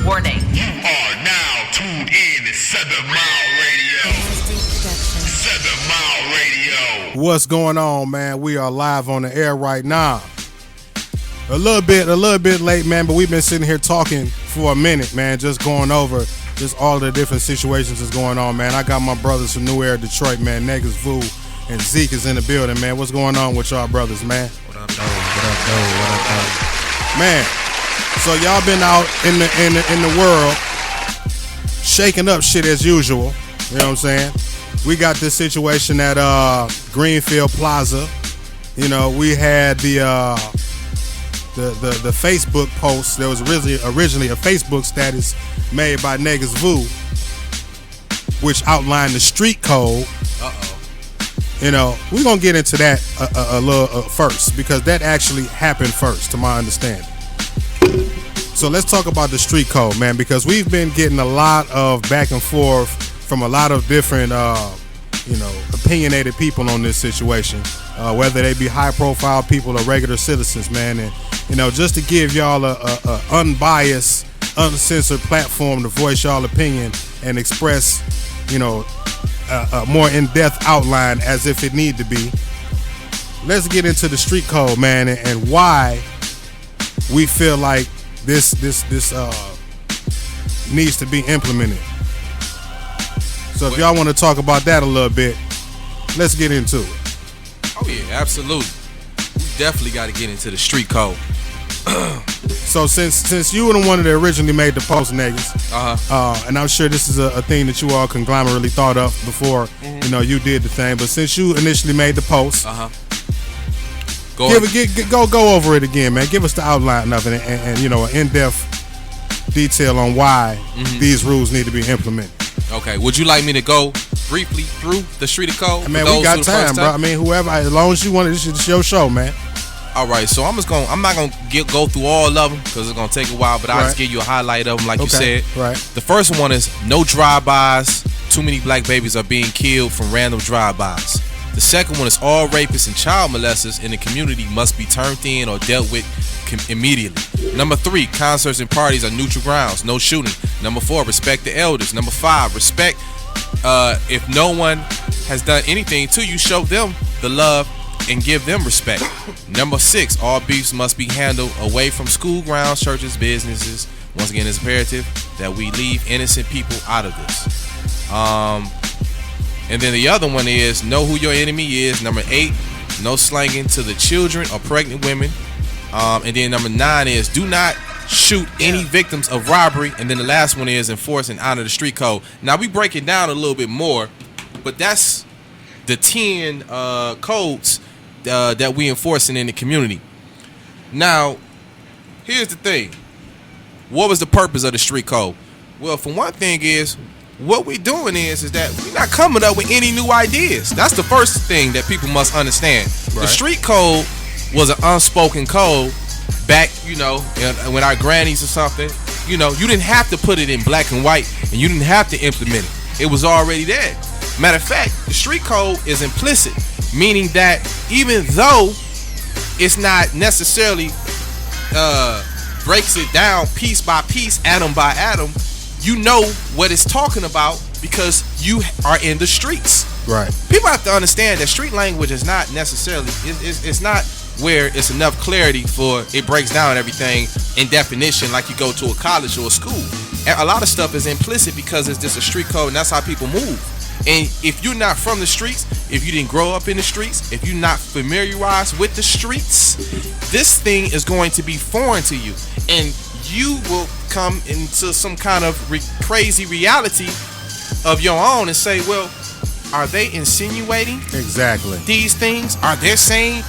Warning. You are now tuned in to 7 Mile Radio. 7 Mile Radio. What's going on, man? We are live on the air right now. A little bit late, man, but we've been sitting here talking for a minute, man, just going over just all the different situations that's going on, man. I got my brothers from New Era, Detroit, man. Negus Vu and Zeek is in the building, man. What's going on with y'all brothers, man? What up, though? What up, though? Man, so y'all been out in the world shaking up shit as usual. You know what I'm saying? We got this situation at Greenfield Plaza. You know, we had the Facebook post. There was originally a Facebook status made by Negus Vu, which outlined the street code. You know, we're gonna get into that a little first, because that actually happened first, to my understanding. So let's talk about the street code, man, because we've been getting a lot of back and forth from a lot of different, opinionated people on this situation, whether they be high-profile people or regular citizens, man. And you know, just to give y'all a unbiased, uncensored platform to voice y'all opinion and express, you know, a more in-depth outline as if it need to be. Let's get into the street code, man, and why we feel like this needs to be implemented. So if y'all want to talk about that a little bit, let's get into it. Oh yeah, absolutely. We definitely got to get into the street code. So since you were the one that originally made the post, Negus, and I'm sure this is a thing that you all conglomerately thought of before, you know, you did the thing. But since you initially made the post, go over it again, man. Give us the outline of it and you know, an in-depth detail on why these rules need to be implemented. Okay, would you like me to go briefly through the street code? I mean, we got time, bro. I mean, whoever, as long as you want it, this is your show, man. All right, so I'm not gonna go through all of them because it's gonna take a while, but I'll just give you a highlight of them, like you said. Right. The first one is no drive-bys. Too many black babies are being killed from random drive-bys. The second one is all rapists and child molesters in the community must be turned in or dealt with immediately. Number 3, concerts and parties are neutral grounds, no shooting. Number 4, respect the elders. Number 5, respect. If no one has done anything to you, show them the love and give them respect. Number 6, all beefs must be handled away from school grounds, churches, businesses. Once again, it's imperative that we leave innocent people out of this. And then the other one is know who your enemy is. Number 8, no slanging to the children or pregnant women. And then number 9 is do not shoot any victims of robbery. And then the last one is enforce and honor the street code. Now we break it down a little bit more, but that's the 10 codes that we enforcing in the community. Now, here's the thing. What was the purpose of the street code? Well, for one thing is, what we're doing is that we're not coming up with any new ideas. That's the first thing that people must understand. Right. The street code was an unspoken code back, you know, when our grannies or something, you know, you didn't have to put it in black and white and you didn't have to implement it. It was already there. Matter of fact, the street code is implicit, meaning that even though it's not necessarily breaks it down piece by piece, atom by atom, you know what it's talking about because you are in the streets. Right. People have to understand that street language is not necessarily, it's not where it's enough clarity for it breaks down everything in definition like you go to a college or a school. And a lot of stuff is implicit because it's just a street code and that's how people move. And if you're not from the streets, if you didn't grow up in the streets, if you're not familiarized with the streets, this thing is going to be foreign to you. And you will come into some kind of crazy reality of your own and say, well, are they insinuating exactly these things? Are they saying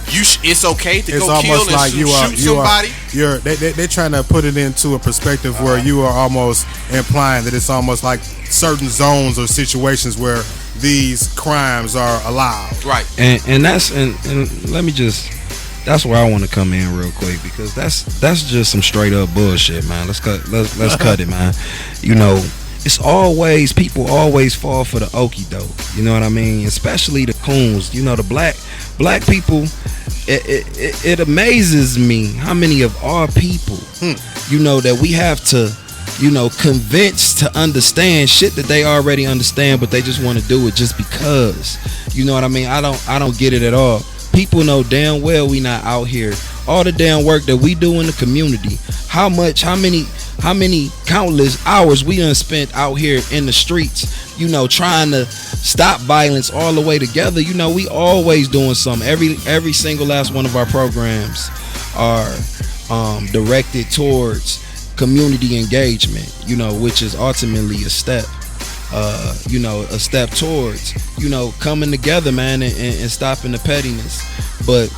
it's okay to it's go almost kill and like shoot somebody? They're trying to put it into a perspective where you are almost implying that it's almost like certain zones or situations where these crimes are allowed. Right. And that's and let me just that's where I want to come in real quick because that's just some straight up bullshit, man. Let's cut it, man. You know, it's always people always fall for the okie doke. You know what I mean? Especially the coons. You know, the black people. it amazes me how many of our people, you know, that we have to, you know, convince to understand shit that they already understand, but they just want to do it just because. You know what I mean? I don't get it at all. People know damn well we not out here. All the damn work that we do in the community, how many countless hours we done spent out here in the streets, you know, trying to stop violence all the way together. You know, we always doing something. Every single last one of our programs are directed towards community engagement, you know, which is ultimately a step, you know, a step towards, you know, coming together, man, and stopping the pettiness. But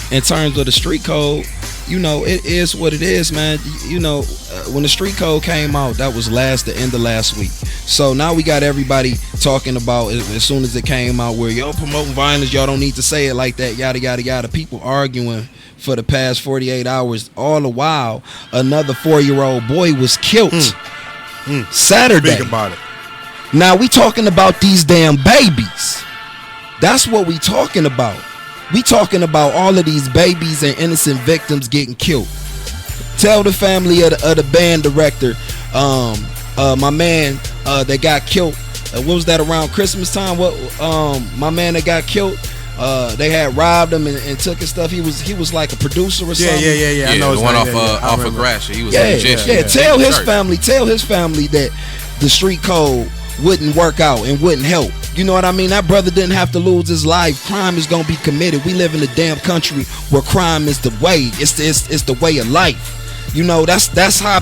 in terms of the street code, you know, it is what it is, man. You know, when the street code came out, that was the end of last week. So now we got everybody talking about it as soon as it came out, where y'all promoting violence, y'all don't need to say it like that, yada yada yada. People arguing for the past 48 hours. All the while, another 4-year-old boy was killed Saturday. Think about it. Now we talking about these damn babies. That's what we talking about. We talking about all of these babies and innocent victims getting killed. Tell the family of the band director, my man that got killed. What was that, around Christmas time? What my man that got killed? They had robbed him and took his stuff. He was like a producer or something. Yeah. I know the one off of Gratiot. He was a magician. Tell his family that the street code wouldn't work out and wouldn't help. You know what I mean? That brother didn't have to lose his life. Crime is gonna be committed. We live in a damn country where crime is the way. It's the way of life. You know, that's how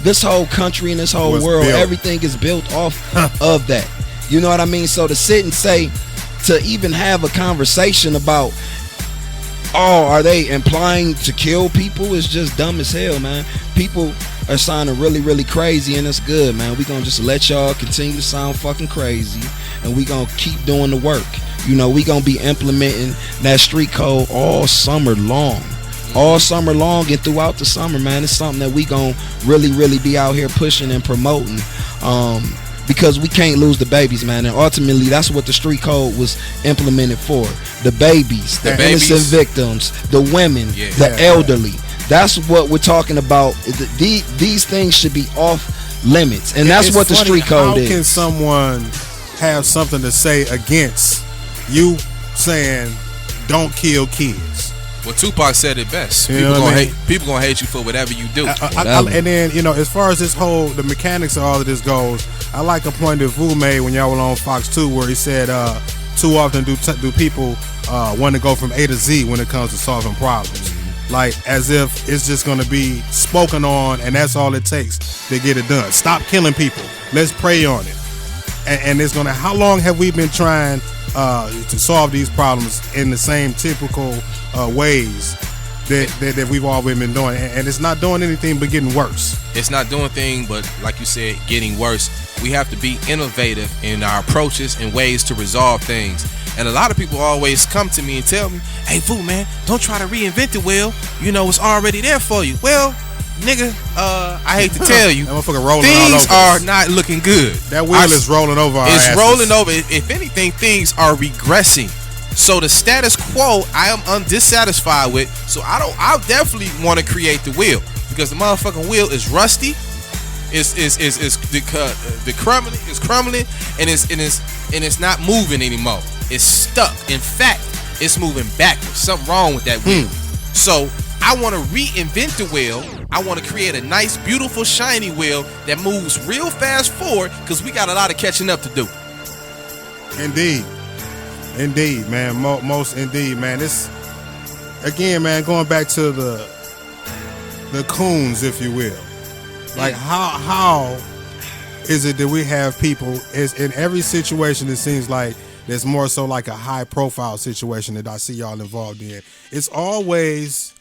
this whole country and this whole world, everything is built off of that. You know what I mean? So to sit and say, to even have a conversation about, oh, are they implying to kill people, is just dumb as hell, man. People are sounding really, really crazy, and it's good, man. We gonna just let y'all continue to sound fucking crazy, and we gonna keep doing the work. You know, we gonna be implementing that street code all summer long. All summer long and throughout the summer, man. It's something that we gonna really, really be out here pushing and promoting. Because we can't lose the babies, man. And ultimately, that's what the street code was implemented for. The babies, the innocent victims, the women, the elderly. That's what we're talking about. These things should be off limits. And that's what the street code is. How can someone have something to say against you saying, don't kill kids? Well, Tupac said it best. People gonna hate you for whatever you do. And then, you know, as far as the mechanics of all of this goes, I like a point that Vu made when y'all were on Fox 2, where he said, too often do people want to go from A to Z when it comes to solving problems. Like, as if it's just going to be spoken on and that's all it takes to get it done. Stop killing people. Let's pray on it. And it's going to, how long have we been trying to solve these problems in the same typical ways that we've always been doing? And it's not doing anything but getting worse. It's not doing anything but, like you said, getting worse. We have to be innovative in our approaches and ways to resolve things. And a lot of people always come to me and tell me, hey, Vu, man, don't try to reinvent the wheel. You know, it's already there for you. Well, nigga, I hate to tell you, things are not looking good. That wheel is rolling over our asses. It's rolling over. If anything, things are regressing. So the status quo, I am dissatisfied with. So I definitely want to create the wheel, because the motherfucking wheel is rusty. It's crumbling, and it's not moving anymore. It's stuck. In fact, it's moving backwards. Something wrong with that wheel. So I want to reinvent the wheel. I want to create a nice, beautiful, shiny wheel that moves real fast forward, because we got a lot of catching up to do. Indeed, man. Most indeed, man. This, again, man, going back to the coons, if you will. Like, how is it that we have people, is in every situation, it seems like there's more so like a high profile situation that I see y'all involved in. It's always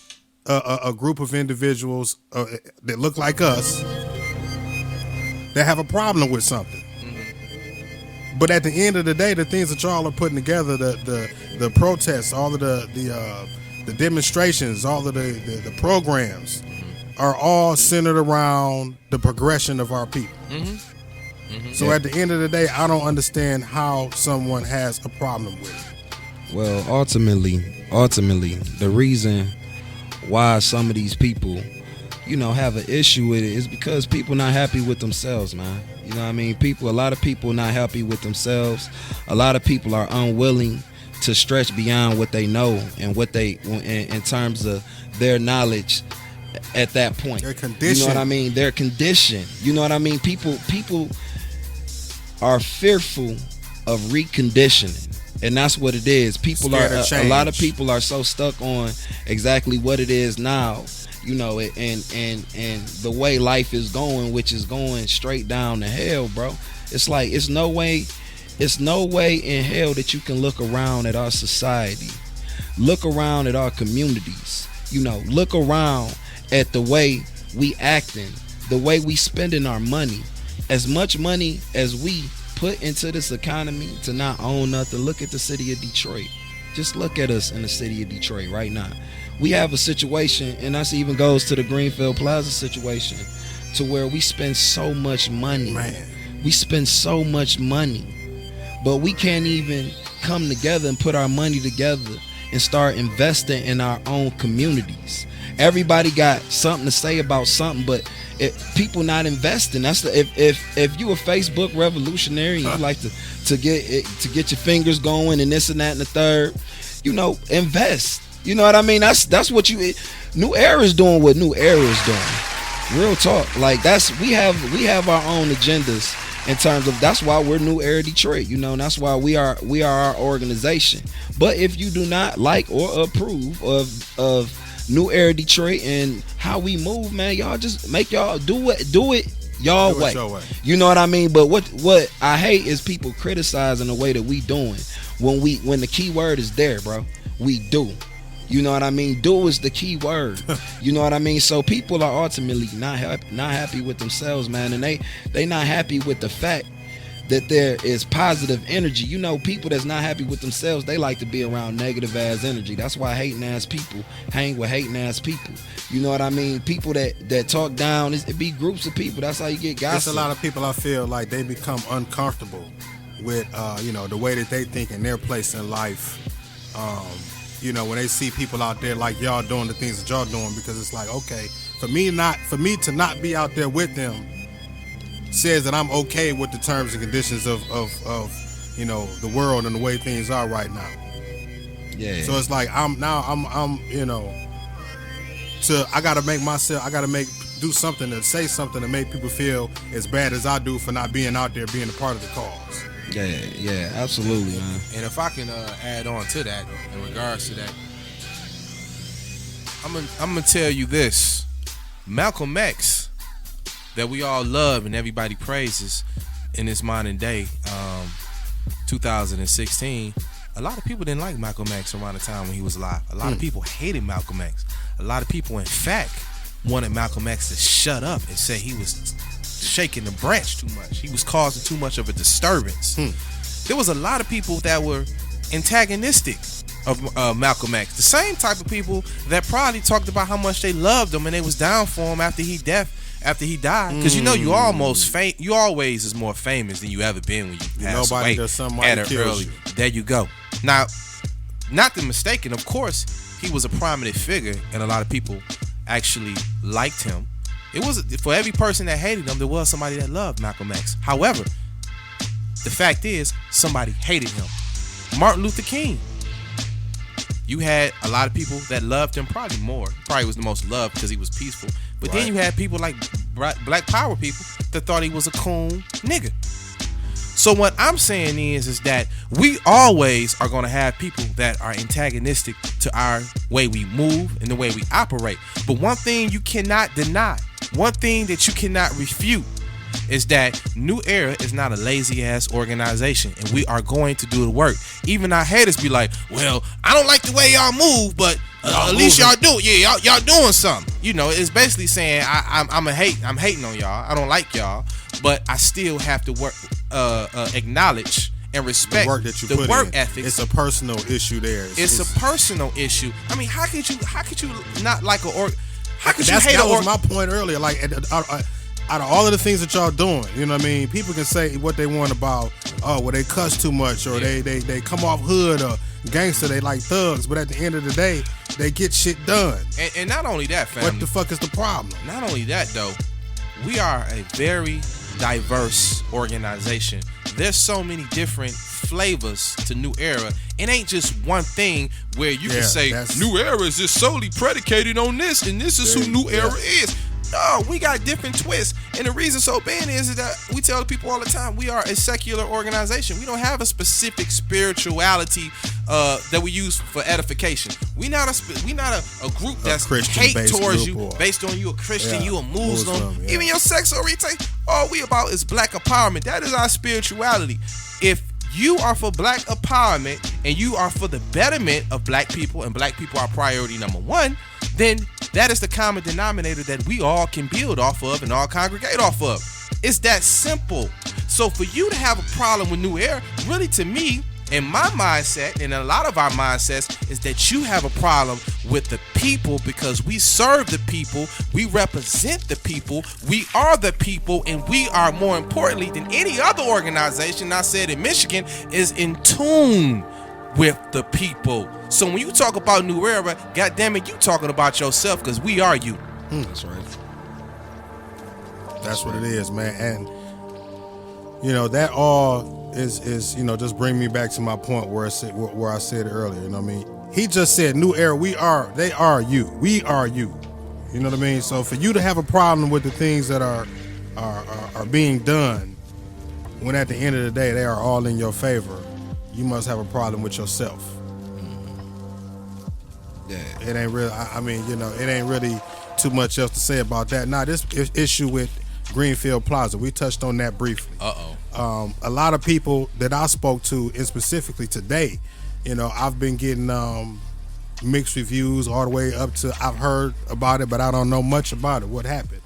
a group of individuals that look like us that have a problem with something. But at the end of the day, the things that y'all are putting together, the protests, all of the demonstrations, all of the programs, are all centered around the progression of our people. So at the end of the day, I don't understand how someone has a problem with it. Well, ultimately, the reason why some of these people, have an issue with it is because people not happy with themselves, man. You know what I mean? A lot of people not happy with themselves. A lot of people are unwilling to stretch beyond what they know and what they, in terms of their knowledge at that point. Their condition. You know what I mean? Their condition. You know what I mean? People are fearful of reconditioning. And that's what it is. People Scared are of a lot of change. people are so stuck on exactly what it is now, and the way life is going, which is going straight down to hell, bro. It's like it's no way in hell that you can look around at our society, look around at our communities, look around at the way we acting, the way we spending our money, as much money as we put into this economy to not own nothing. Look at the city of Detroit. Just look at us in the city of Detroit right now. We have a situation, and that even goes to the Greenfield Plaza situation, to where we spend so much money. Man. We spend so much money, but we can't even come together and put our money together and start investing in our own communities. Everybody got something to say about something, but people not investing. That's if you a Facebook revolutionary, you like to get your fingers going and this and that and the third, invest. You know what I mean? That's what New Era is doing. What New Era is doing. Real talk. Like we have our own agendas in terms of, that's why we're New Era Detroit. And that's why we are our organization. But if you do not like or approve of New Era Detroit and how we move, man, y'all just make y'all do it y'all way. Your way. You know what I mean? But what I hate is people criticizing the way that we doing when the key word is there, bro. We do. You know what I mean? Do is the key word. You know what I mean? So people are ultimately not happy with themselves, man, and they not happy with the fact that there is positive energy. People that's not happy with themselves, they like to be around negative ass energy. That's why hating ass people hang with hating ass people. You know what I mean? People that talk down, it be groups of people. That's how you get gossip. There's a lot of people, I feel like they become uncomfortable with the way that they think in their place in life. When they see people out there like y'all doing the things that y'all doing, because it's like, okay, for me to not be out there with them says that I'm okay with the terms and conditions of the world and the way things are right now. Yeah. So it's like I gotta do something to say something to make people feel as bad as I do for not being out there being a part of the cause. Yeah, absolutely, man. And if I can add on to that, in regards to that, I'm gonna tell you this: Malcolm X, that we all love and everybody praises in this modern day, 2016. A lot of people didn't like Malcolm X around the time when he was alive. A lot of people hated Malcolm X. A lot of people, in fact, wanted Malcolm X to shut up and say he was shaking the branch too much. He was causing too much of a disturbance. There was a lot of people that were antagonistic of Malcolm X. The same type of people that probably talked about how much they loved him and they was down for him after he died. Because you always is more famous than you ever been when you pass away. Does somebody kills you. There you go. Now, not the mistaken, of course, he was a prominent figure and a lot of people actually liked him. It was, for every person that hated him, there was somebody that loved Malcolm X. However, the fact is, somebody hated him. Martin Luther King. You had a lot of people that loved him, probably more. Probably was the most loved because he was peaceful. But then you had people like Black Power people that thought he was a coon nigga. So what I'm saying is that we always are going to have people that are antagonistic to our way we move and the way we operate. But one thing you cannot deny, one thing that you cannot refute, is that New Era is not a lazy ass organization, and we are going to do the work. Even our haters be like, well, I don't like the way y'all move, but at least y'all do it. Yeah, y'all doing something. It's basically saying I'm hating on y'all. I don't like y'all, but I still have to work, acknowledge and respect the work that you the put work in. ethics. It's a personal issue there. It's a personal issue. I mean, how could you not like how could you hate that was my point earlier. Like out of all of the things that y'all doing, you know what I mean? People can say what they want about oh, well, they cuss too much, or they come off hood or gangster, they like thugs, but at the end of the day, they get shit done. And not only that, family. What the fuck is the problem? Not only that, though, we are a very diverse organization. There's so many different flavors to New Era. It ain't just one thing where you can say New Era is just solely predicated on this, and this is who New Era is. No, we got different twists. And the reason so being is that we tell the people all the time, we are a secular organization. We don't have a specific spirituality that we use for edification. We not a group that's hate towards you based on you a Christian, you a Muslim, even your sex orientation. All we about is black empowerment. That is our spirituality. If you are for black empowerment and you are for the betterment of black people, and black people are priority number one, then that is the common denominator that we all can build off of and all congregate off of. It's that simple. So for you to have a problem with New Era, really, to me, in my mindset, and a lot of our mindsets, is that you have a problem with the people, because we serve the people, we represent the people, we are the people, and we are, more importantly than any other organization, I said in Michigan, is in tune with the people. So when you talk about New Era, goddamn it, you talking about yourself, because we are you. That's right. That's what it is, man. And you know, that all is you know, just bring me back to my point where I said earlier. You know what I mean? He just said New Era. They are you. We are you. You know what I mean? So for you to have a problem with the things that are being done, when at the end of the day they are all in your favor, you must have a problem with yourself. Yeah. It ain't really. I mean, you know, it ain't really too much else to say about that. Now, this issue with Greenfield Plaza, we touched on that briefly. A lot of people that I spoke to, and specifically today, you know, I've been getting mixed reviews all the way up to I've heard about it, but I don't know much about it, what happened.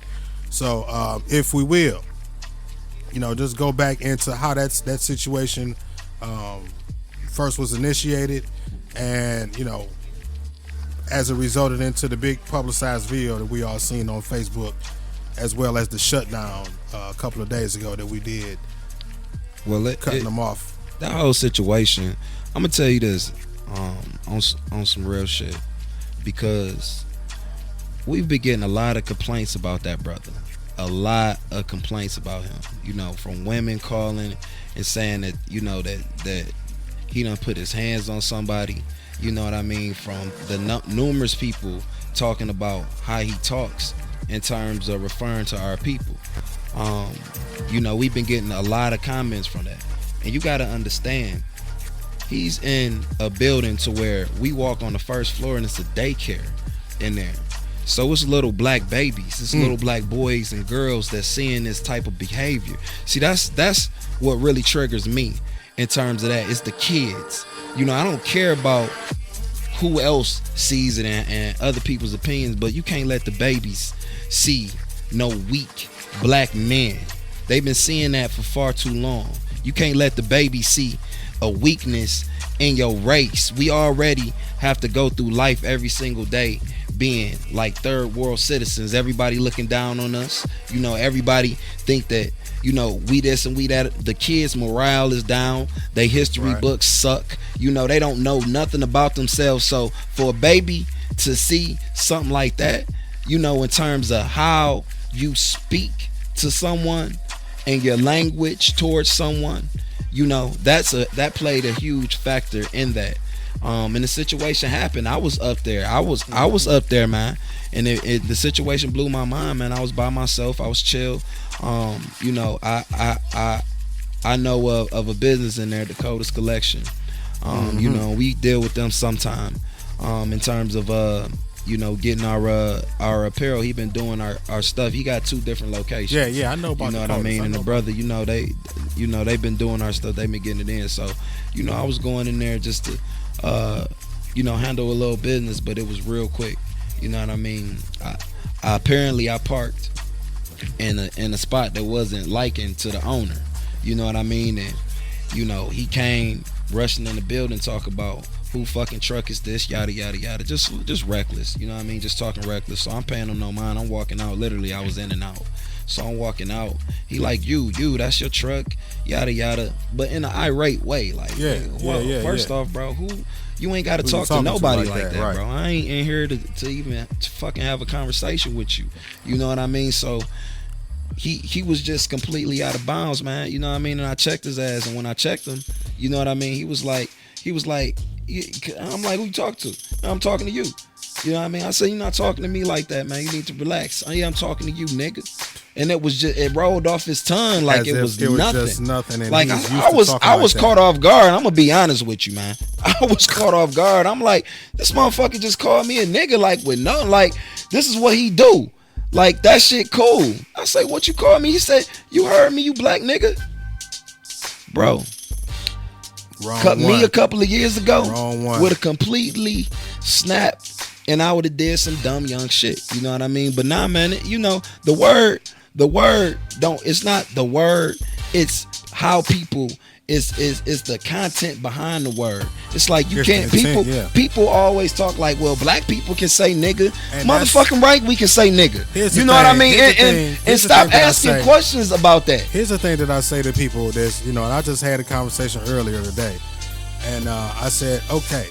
So if we will, you know, just go back into how that situation first was initiated, and, you know, as it resulted into the big publicized video that we all seen on Facebook, as well as the shutdown a couple of days ago that we did. Well, cutting them off. That whole situation, I'm gonna tell you this, on some real shit, because we've been getting a lot of complaints about that brother. A lot of complaints about him. You know, from women calling and saying that, you know, that he done put his hands on somebody. You know what I mean? From the numerous people talking about how he talks in terms of referring to our people. You know, we've been getting a lot of comments from that. And you got to understand, he's in a building to where we walk on the first floor and it's a daycare in there. So it's little black babies, it's little black boys and girls that's seeing this type of behavior. See, that's what really triggers me in terms of that. It's the kids. You know, I don't care about who else sees it and other people's opinions, but you can't let the babies see no weak black men. They've been seeing that for far too long. You can't let the baby see a weakness in your race. We already have to go through life every single day being like third world citizens. Everybody looking down on us. You know, everybody think that, you know, we this and we that. The kids' morale is down. Their history books suck. You know, they don't know nothing about themselves. So for a baby to see something like that, you know, in terms of how you speak to someone and your language towards someone, you know, that played a huge factor in that. And the situation happened. I was up there. I was up there, man. And the situation blew my mind, man. I was by myself. I was chill. You know, I know of a business in there, Dakota's Collection. You know, we deal with them sometime. In terms of you know, getting our apparel. He been doing our stuff. He got 2 different locations. Yeah, I know about. You know what I mean? And the brother, you know, they've been doing our stuff. They've been getting it in. So, you know, I was going in there just to, you know, handle a little business, but it was real quick. You know what I mean? I apparently parked in a spot that wasn't likened to the owner. You know what I mean? And, you know, he came rushing in the building, talk about who fucking truck is this, yada yada yada, just reckless. You know what I mean? Just talking reckless. So I'm paying him no mind. I'm walking out. Literally, I was in and out. So I'm walking out. He like, you, that's your truck, yada yada, but in an irate way. Like, first off, bro, you ain't got to talk to nobody like that, right, bro. I ain't in here to even fucking have a conversation with you. You know what I mean? So he was just completely out of bounds, man. You know what I mean? And I checked his ass, and when I checked him, you know what I mean? He was like, I'm like, who you talk to? I'm talking to you. You know what I mean? I said, you're not talking to me like that, man. You need to relax. Oh, yeah, I'm talking to you, nigga. And it rolled off his tongue like it was nothing. Just nothing. And like I was caught off guard. I'm gonna be honest with you, man. I was caught off guard. I'm like, this motherfucker just called me a nigga, like with nothing. Like, this is what he do. Like, that shit cool. I say, what you call me? He said, you heard me, you black nigga, bro. Cut me a couple of years ago would have completely snapped, and I would have did some dumb young shit. You know what I mean? But nah, man, you know, the word it's not the word, it's how people is the content behind the word. It's like you can't people always talk like, well, black people can say nigga. And motherfucking right, we can say nigga. You know what I mean? And stop asking questions about that. Here's the thing that I say to people, there's, you know, and I just had a conversation earlier today, and I said, okay,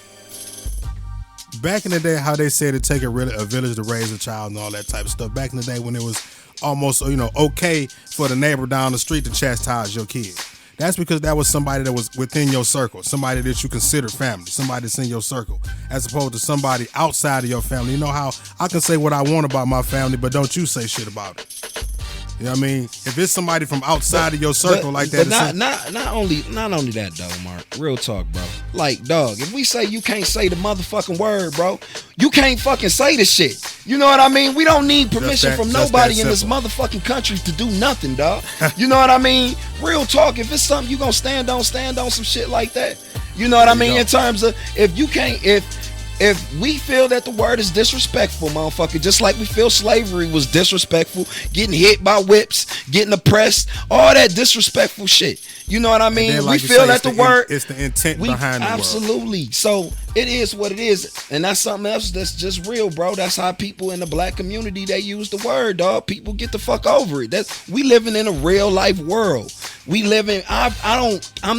back in the day, how they said it take a village to raise a child and all that type of stuff. Back in the day when it was almost, you know, okay for the neighbor down the street to chastise your kid. That's because that was somebody that was within your circle, somebody that you consider family, somebody that's in your circle, as opposed to somebody outside of your family. You know how I can say what I want about my family, but don't you say shit about it. You know what I mean? If it's somebody from outside of your circle like that, but not only that though, Mark. Real talk, bro. Like, dog, if we say you can't say the motherfucking word, bro, you can't fucking say the shit. You know what I mean? We don't need permission from nobody in this motherfucking country to do nothing, dog. You know what I mean? Real talk. If it's something you gonna stand on some shit like that. You know what I mean? In terms of if we feel that the word is disrespectful, motherfucker, just like we feel slavery was disrespectful, getting hit by whips, getting oppressed, all that disrespectful shit. You know what I mean? Then, like, we feel that the word, it's the intent behind the word. Absolutely. So it is what it is, and that's something else that's just real, bro. That's how people in the black community, they use the word, dog. People get the fuck over it. We living in a real life world. We live in. I'm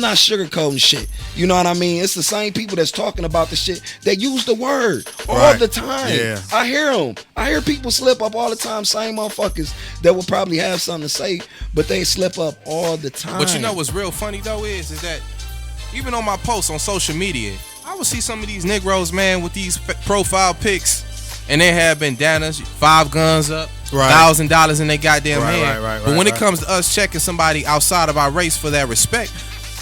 not sugarcoating shit. You know what I mean? It's the same people that's talking about the shit. They use the word all the time. Yeah. I hear them. I hear people slip up all the time. Same motherfuckers that will probably have something to say, but they slip up all the time. But you know what's real funny though is that even on my posts on social media, I would see some of these Negroes, man, with these profile pics, and they have bandanas, 5 guns up, $1,000 in their goddamn hand. But when it comes to us checking somebody outside of our race for that respect,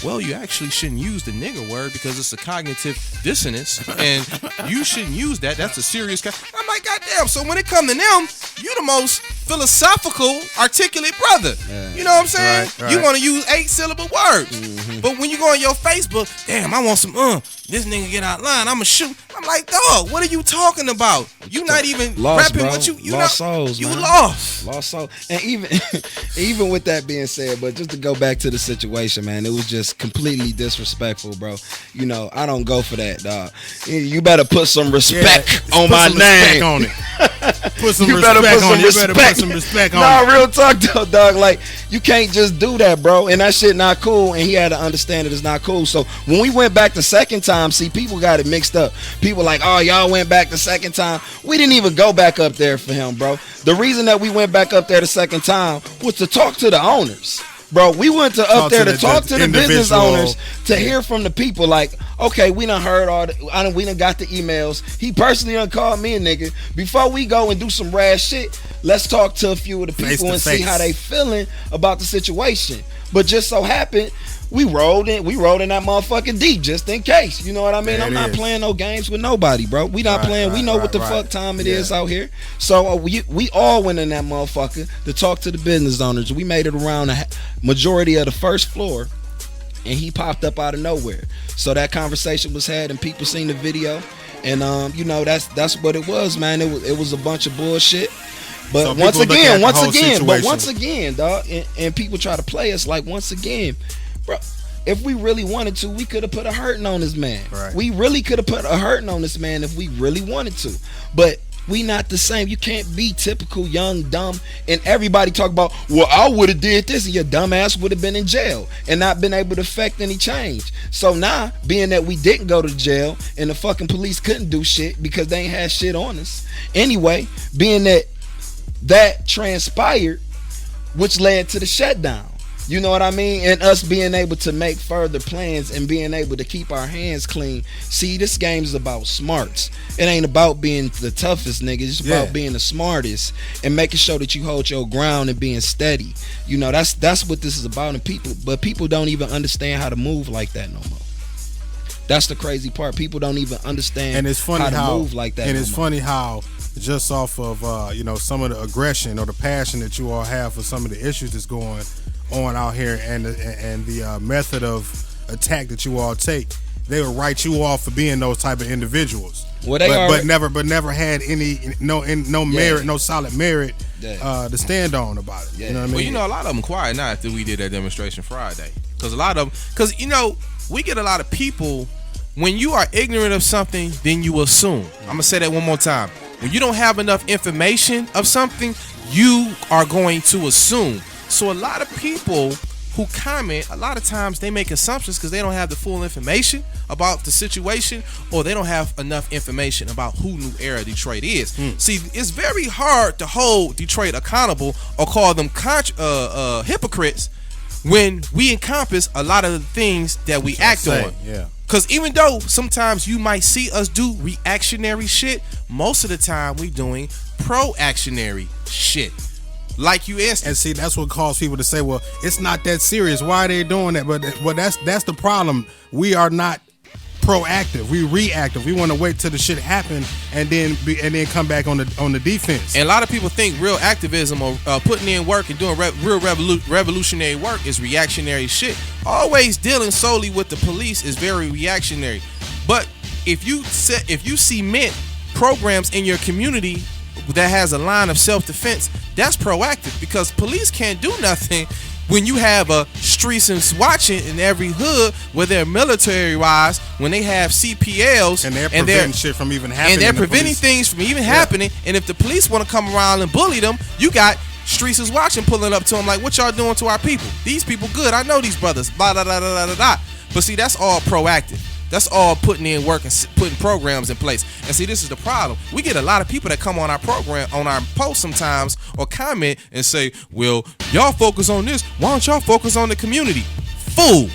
well, you actually shouldn't use the nigger word because it's a cognitive dissonance, and you shouldn't use that. That's a serious. I'm like, goddamn. So when it come to them, you the most philosophical, articulate brother. Yeah. You know what I'm saying? Right. You want to use 8-syllable words, but when you go on your Facebook, damn, I want some. This nigga get out line, I'ma shoot. I'm like, dog, what are you talking about? You not even lost, rapping bro. what you lost souls, you man. lost souls. And even with that being said, but just to go back to the situation, man, it was just completely disrespectful, bro. You know, I don't go for that, dog. You better put some respect on my name. On it. Put some respect on it. You better put some respect on it. Nah, real talk though, dog. Like, you can't just do that, bro. And that shit not cool. And he had to understand it is not cool. So when we went back the second time, see, people got it mixed up. People like, oh, y'all went back the second time. We didn't even go back up there for him, bro. The reason that we went back up there the second time was to talk to the owners. Bro, we went up there to talk to the business owners, to hear from the people. Like, okay, we done heard we done got the emails. He personally done called me a nigga. Before we go and do some rash shit, let's talk to a few of the people and see how they feeling about the situation. But just so happened, we rolled in that motherfucking deep just in case. You know what I mean? I'm not playing no games with nobody, bro. We not playing. We know what the fuck time it is out here. So we all went in that motherfucker to talk to the business owners. We made it around the majority of the first floor, and he popped up out of nowhere. So that conversation was had, and people seen the video, and you know, that's what it was, man. It was a bunch of bullshit. But so once again, dog, and people try to play us like, once again, bro, if we really wanted to, we could have put a hurting on this man. Right. We really could have put a hurting on this man if we really wanted to. But We not the same. You can't be typical young dumb and everybody talk about, well, I would have did this and your dumb ass would have been in jail and not been able to affect any change. So now, being that we didn't go to jail and the fucking police couldn't do shit because they ain't had shit on us anyway, being that transpired, which led to the shutdown. You know what I mean? And us being able to make further plans and being able to keep our hands clean. See, this game is about smarts. It ain't about being the toughest nigga. It's about being the smartest and making sure that you hold your ground and being steady. You know, that's what this is about. And people don't even understand how to move like that no more. That's the crazy part. People don't even understand and it's funny how to move like that. And it's funny how just off of some of the aggression or the passion that you all have for some of the issues that's going on out here and the method of attack that you all take, they will write you off for being those type of individuals. Well, but never had any merit, no solid merit to stand on about it. You know what I mean? Well, you know, a lot of them quiet now after we did that demonstration Friday, because a lot of them, because you know, we get a lot of people. When you are ignorant of something, then you assume. I'm gonna say that one more time. When you don't have enough information of something, you are going to assume. So a lot of people who comment, a lot of times they make assumptions because they don't have the full information about the situation, or they don't have enough information about who New Era Detroit is. See, it's very hard to hold Detroit accountable or call them hypocrites when we encompass a lot of the things that we act on. Yeah. Because even though sometimes you might see us do reactionary shit, most of the time we doing pro-actionary shit. Like you asked. And see, that's what caused people to say, well, it's not that serious. Why are they doing that? But that's the problem. We are not proactive. We reactive. We want to wait till the shit happen and then come back on the defense. And a lot of people think real activism or putting in work and doing real revolutionary work is reactionary shit. Always dealing solely with the police is very reactionary. But if you cement programs in your community that has a line of self-defense, that's proactive, because police can't do nothing when you have a streets and watching in every hood where they're military-wise, when they have CPLs and they're preventing shit from even happening, and they're preventing things from even happening. And if the police want to come around and bully them, you got streets is watching pulling up to them like, what y'all doing to our people? These people good. I know these brothers. Blah, blah, blah, blah, blah, blah. But see, that's all proactive. That's all putting in work and putting programs in place. And see, this is the problem. We get a lot of people that come on our program, on our post sometimes, or comment and say, well, y'all focus on this. Why don't y'all focus on the community? Fool.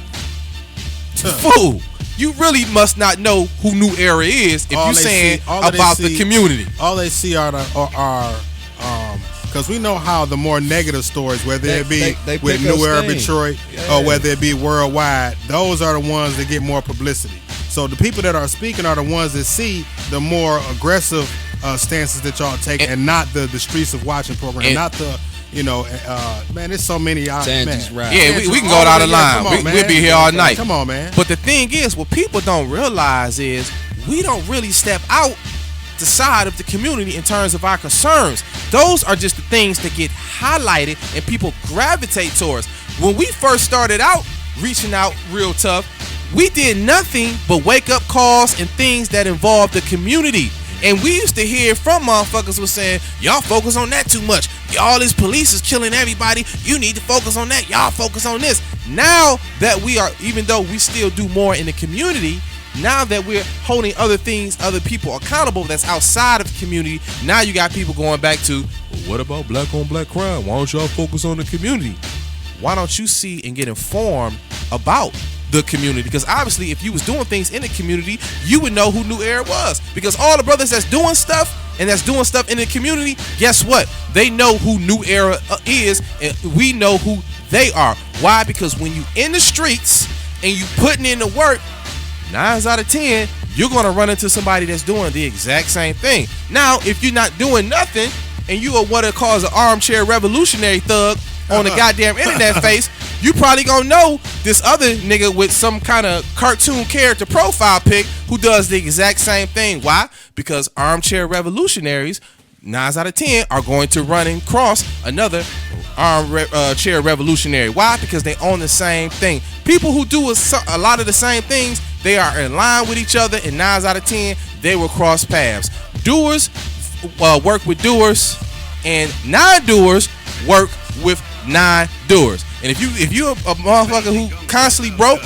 Fool. You really must not know who New Era is if you're saying about the community. All they see are because we know how the more negative stories, whether it be with New Era Detroit or whether it be worldwide, those are the ones that get more publicity. So the people that are speaking are the ones that see the more aggressive stances that y'all take, and not the streets of watching program, not the man. There's so many out, man. Right. Yeah, we can go down the line. We'll be here all night. Come on, man. But the thing is, what people don't realize is we don't really step out the side of the community in terms of our concerns. Those are just the things that get highlighted and people gravitate towards. When we first started out reaching out real tough, we did nothing but wake up calls and things that involved the community. And we used to hear from motherfuckers who saying, y'all focus on that too much. All this police is killing everybody. You need to focus on that. Y'all focus on this. Now that we are, even though we still do more in the community, now that we're holding other things, other people accountable that's outside of the community, now you got people going back to, well, what about black on black crime? Why don't y'all focus on the community? Why don't you see and get informed about the community? Because obviously if you was doing things in the community, you would know who New Era was. Because all the brothers that's doing stuff and that's doing stuff in the community, guess what? They know who New Era is, and we know who they are. Why? Because when you in the streets and you putting in the work, 9 out of 10, you're going to run into somebody that's doing the exact same thing. Now, if you're not doing nothing and you are what it calls an armchair revolutionary thug on the goddamn internet face, you probably going to know this other nigga with some kind of cartoon character profile pic who does the exact same thing. Why? Because armchair revolutionaries, 9 out of 10, are going to run and cross another armchair revolutionary. Why? Because they own the same thing. People who do a lot of the same things, they are in line with each other, and 9 out of 10, they will cross paths. Doers work with doers, and non-doers work with non-doers. And if you're a motherfucker who constantly broke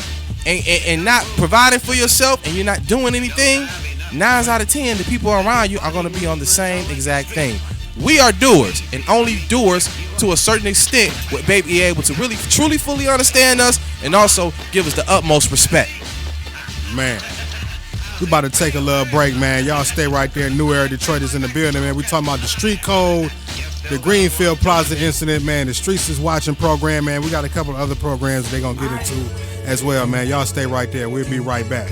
and not providing for yourself, and you're not doing anything, 9 out of 10 the people around you are going to be on the same exact thing. We are doers, and only doers to a certain extent would be able to really truly fully understand us and also give us the utmost respect. Man, we about to take a little break, man. Y'all stay right there. New Era Detroit is in the building, man. We talking about the street code, the Greenfield Plaza incident, man. The Streets is Watching program, man. We got a couple of other programs they're going to get into as well, man. Y'all stay right there. We'll be right back.